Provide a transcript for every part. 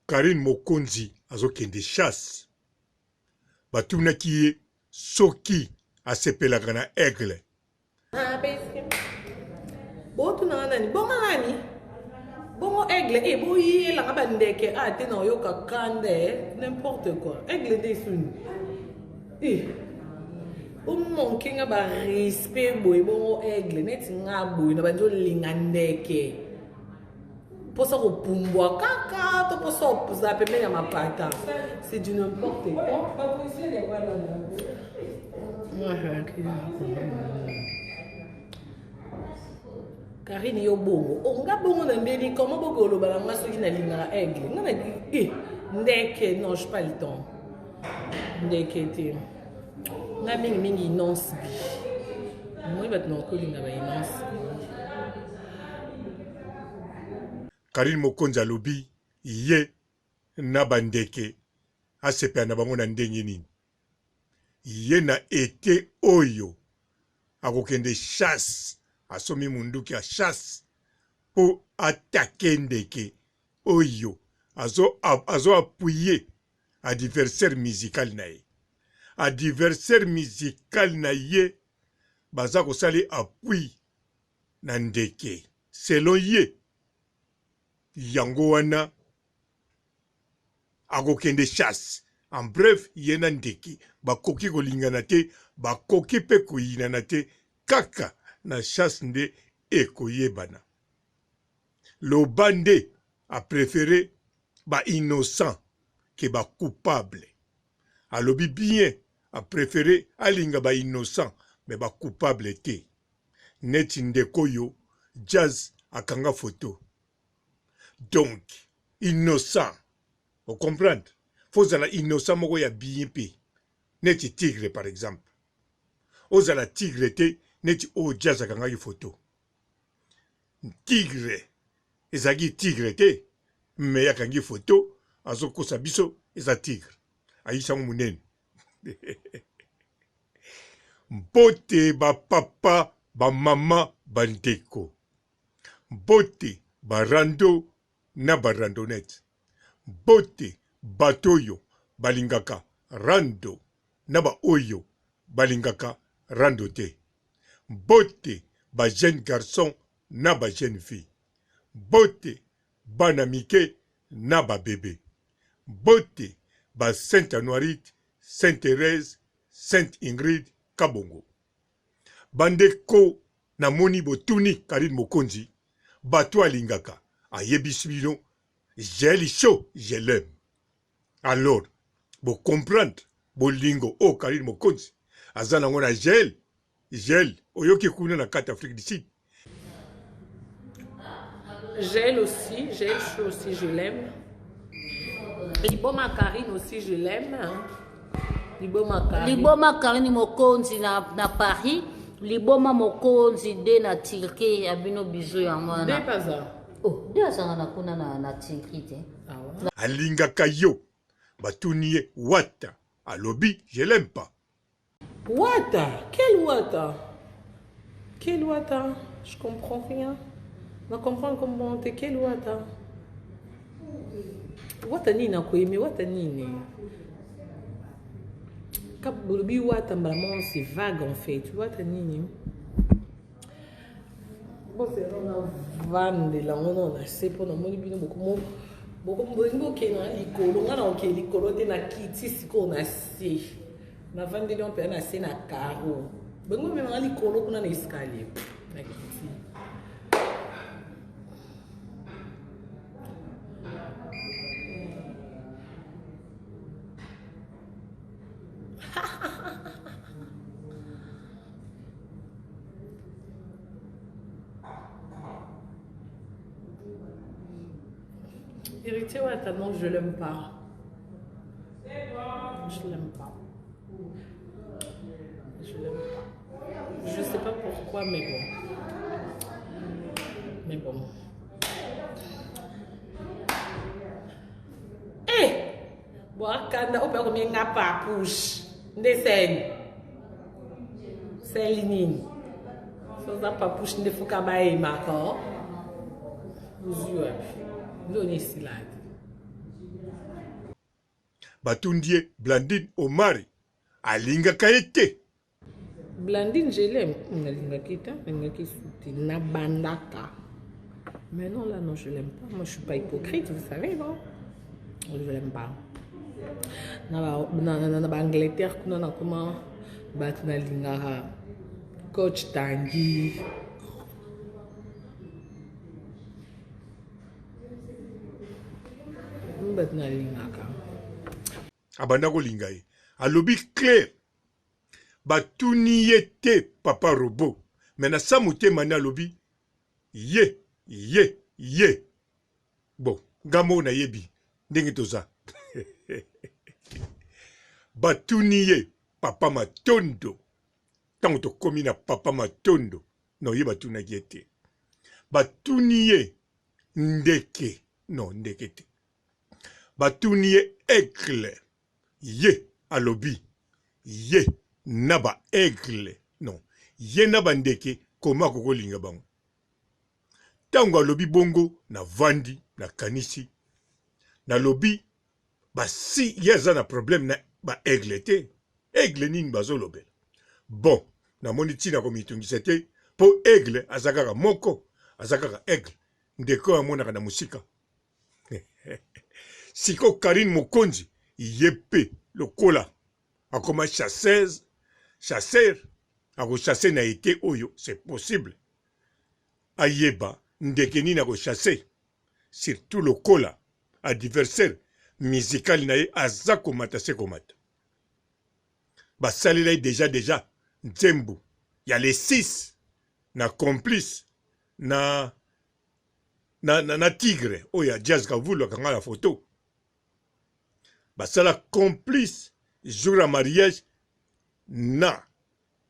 Karine Mokonzi azokende chasse. Batunaki ye soki asepelaka na aigle. Botu na nani? Bonga nani? Bongo aigle, boyi la ngabandeke te na yoka kande, n'importe quoi. Aigle des suni. Mon kinga ba respect boy bongo aigle net nga boy na banjo lingandeke. Posa ko pumbwa kaka to posa za pembe ya mapata. C'est du n'importe quoi. Pas possible de voir là. Karine yo bongo. Onga bongo na mbeli comment bogolo balanga soki na linga aigle. Nga na ndeke non je pas le temps. Ndeke te. Nga mingi inonce bi. Moi bat non ko linga ba inonce. Karine Mokonzi alobi ye na bandeke asepe na bango na ndenge nini. Ye na ete oyo akokende chasse asomi munduki a chasse po atake ndeke oyo azo appuyer adversaire musical na ye. Adversaire musical na ye baza kosali appui na ndeke selon ye. Yango wana akokende chasse. En bref, yena ndeki bakoki kolingana te, bakoki pe koyinana te, kaka na chasse nde ekoyebana. Lobande a préféré ba innocent que ba coupable. Alobi bien a préféré alinga ba innocent mais ba coupable te. Neti ndeko yo Jazz akanga photo. Donc, innocent. Vous comprenez? Faut que innocent moko ya bien pe. Neti tigre par exemple. Ozala tigre te, neti o Jazz akanga yi photo. Tigre. Ezagi tigre te. Mais yakangi photo. Azo kosa biso eza tigre. Aisha munene. Mbote ba papa, ba mama, bandeko. Mbote ba rando na ba randonnette. Mbote batoyo balingaka rando na ba oyo balingaka rando te. Mbote ba jeune garçon na ba jeune fille. Mbote bana mike na ba bébé. Mbote ba Sainte Anoirite, Sainte Thérèse, Sainte Ingrid Kabongo. Bandeko na moni botuni Karine Mokonzi, bato alingaka, ayebisibino, j'ai chaud, je l'aime. Alors, vous comprenez, bolingo, oh Karine Mokonzi, azana ngona gel, oyoki kuna na carte Afrique du Sud. Gel aussi, gel chaud aussi, je l'aime. Liboma Karine aussi, je l'aime. Liboma Karine Mokonzi na Paris. Liboma Mokonzi de na Turquie abino bizu yango na. De paza. Oh, de azanga na kuna na Turquie te. Alinga kayo. Batuniye Wata. Alobi, je l'aime pas. Wata? Quel Wata? Quel Wata? Je comprends rien. Je comprends comment t'es quel Wata? Wata nina koyemi Wata nini? Kabulubi Wata vraiment c'est vague en fait. Wata nini? Bon c'est on van de la on a c'est pour nous bino beaucoup beaucoup ke na likolo nga na ke likolo te na kiti siko na se na vande lion pe na se na karo bengo me na likolo kuna na escalier na kiti. Héritier Wata, non, je l'aime pas. Je l'aime pas. Je l'aime pas. Je sais pas pourquoi, mais bon. Mais bon. Eh! Bon, quand on peut combien n'a pas couche. Des scènes. C'est ligne. Ça pas couche, ne faut qu'à bailler ma corps. Vous yeux. Donnez cela. batundie Blandine Omari alingaka ye te. Blandine, je l'aime. Na bandaka. Mais non, là, non, je l'aime pas. Moi, je suis pas hypocrite, vous savez, non? Je l'aime pas. Na Angleterre, comment battre na lingara. Coach Tanguy. Battre na lingaka. Abanda ko linga ye. Alobi clair. Batuni ye te papa robot. Mais na samute mani alobi. Ye. Bon, gamo na yebi. Ndenge toza. Batuni ye papa matondo. Tango to komi na papa matondo. No ye batuna yete. Batuni ye ndeke. Non, ndeke te. Batuni ye aigle. Ye alobi. Ye naba aigle. Non. Ye naba ndeke. Koma koko linga bango. Tango alobi bongo na vandi na kanisi. Na lobi. Si yaza na problème na ba aigle te. Aigle nini bazo lobel. Bon. Na moni tina komitungisa te. Po aigle azakaka moko. Azakaka aigle. Ndeko amonaka na musika. Siko Karine Mokonzi. Yepe lokola. Akoma chasseur. Ako chasser na ete oyo. C'est possible. Ayeba. Ndeke nini ako chasser. Surtout lokola. Adversaire. Musical na ye aza komata se komata. Basalela déjà Nzembo. Il y a les 6 na complice na tigre. Oh ya Jazz Kavulo kanga la photo. Basala complice jour à mariage na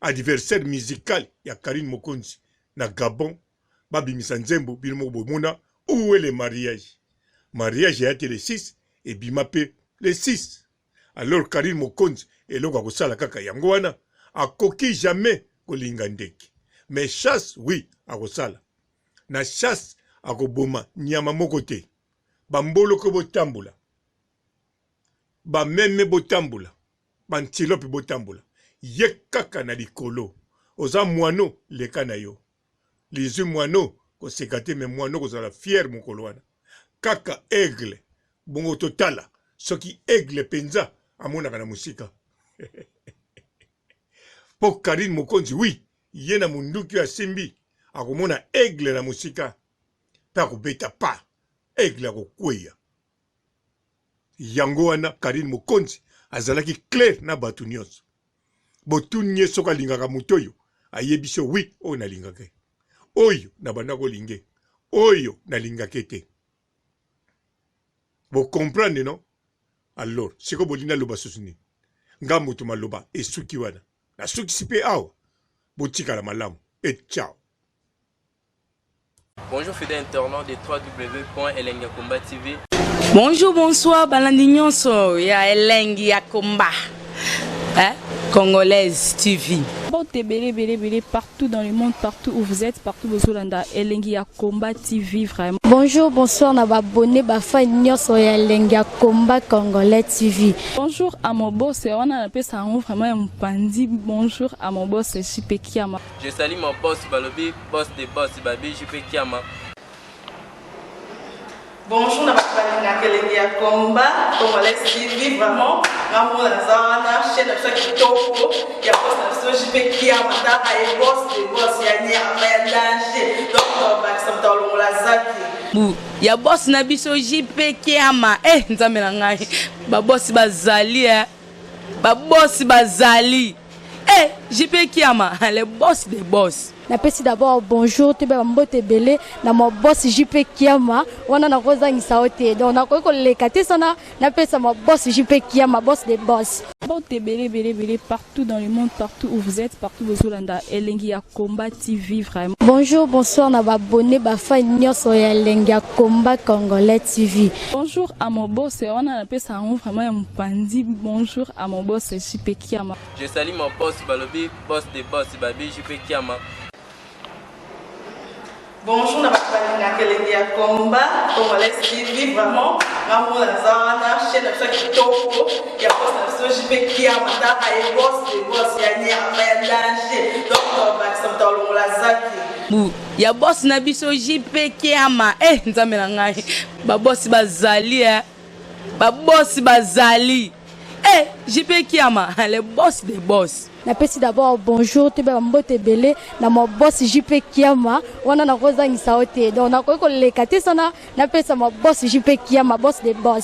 adversaire musical ya Karine Mokonzi na Gabon. Babimisa Nzembo bilmo bomona. Où est le mariage? Mariage ya te les 6 et bimape les 6. Alors Karine Mokonzi et l'on va kosala kaka yango wana a koki jamais kolinga ndeki. Mais chasse oui a kosala. Na chasse a koboma nyama moko te. Bambolo ko botambula. Ba meme botambula. Bantilope botambula. Ye kaka na likolo. Oza mwano leka na yo. Lizu mwano ko sekate me mwano ko zala fier mokolo wana. Kaka aigle. Bongo totala. Soki aigle penza amonaka na musika. Po Karine Mokonzi, oui, yena munduki ya simbi, akomona aigle na musika, pa kubeta pa, aigle akokweya. Yango wana Karine Mokonzi, azalaki clair na batu nyonso. Botu nye soka lingaka mutoyo, ayebiso oui, o na lingake. Oyo na bandako linge, oyo na lingake te. Bo comprendre non? Alors, siko bolina loba susuni. Ngamu tu maloba e suki wana. Na suki sipe awa. Botika la malamu. Et ciao. Bonjour fidèles internautes de www.elengiakomba TV. Bonjour, bonsoir, balandi nyonso ya Elengi ya Komba. Congolaise TV. Belé partout dans le monde, partout où vous êtes, partout où vous êtes, Elengi ya Komba TV vraiment. Bonjour, bonsoir, na abonné bafa nyonso ya Elengi ya Komba Congolais TV. Bonjour à mon boss, on a appelé ça vraiment un pandi. Bonjour à mon boss, JP Kiama. Je salue mon boss Balobi, boss de boss Babi, JP Kiama. Bonjour, na balinga Elengi ya Komba Congolais TV vraiment. Ngamo na zana chaîne de kitoko ya boss na JP Kiama ta ay boss de boss ya nyama ya danger. Donc ba samtalo la zaki. Ya boss na biso JP Kiama. Nzambe na ngai. Ba boss bazali Ba boss bazali. JP Kiama, le boss des boss. Napesi d'abord bonjour te ba mbote belé na mo boss JP Kiama wana na kozangisa ote donc na ko lekate sana napesa mo boss JP Kiama boss des boss. Belé partout dans le monde, partout où vous êtes, partout où vous êtes, Elengi ya Komba TV vraiment. Bonjour, bonsoir, na abonné bafa nyonso ya Elengi ya Komba Congolais TV. Bonjour à mon boss, on a appelé ça vraiment un pandi. Bonjour à mon boss JP Kiama. Je salue mon boss Balobi, boss de boss Babi, JP Kiama. Bonjour, na balinga kelenge ya combat, Congolais TV, vraiment, Ramon Lazana, chaîne de chaque topo, il y a pas de JP qui a matin, et boss, des boss, il y a ni à danger, donc on va s'entendre dans le lazaki. Ya boss na biso JP Kiama, nzambe na ngai, ba boss bazali, ba boss bazali, JP Kiama, le boss des boss. Napesi d'abord bonjour te ba mbote belé na mo boss JP Kiama wana na kozangisa ote donc na ko lekate sana napesa mo boss JP Kiama boss des boss.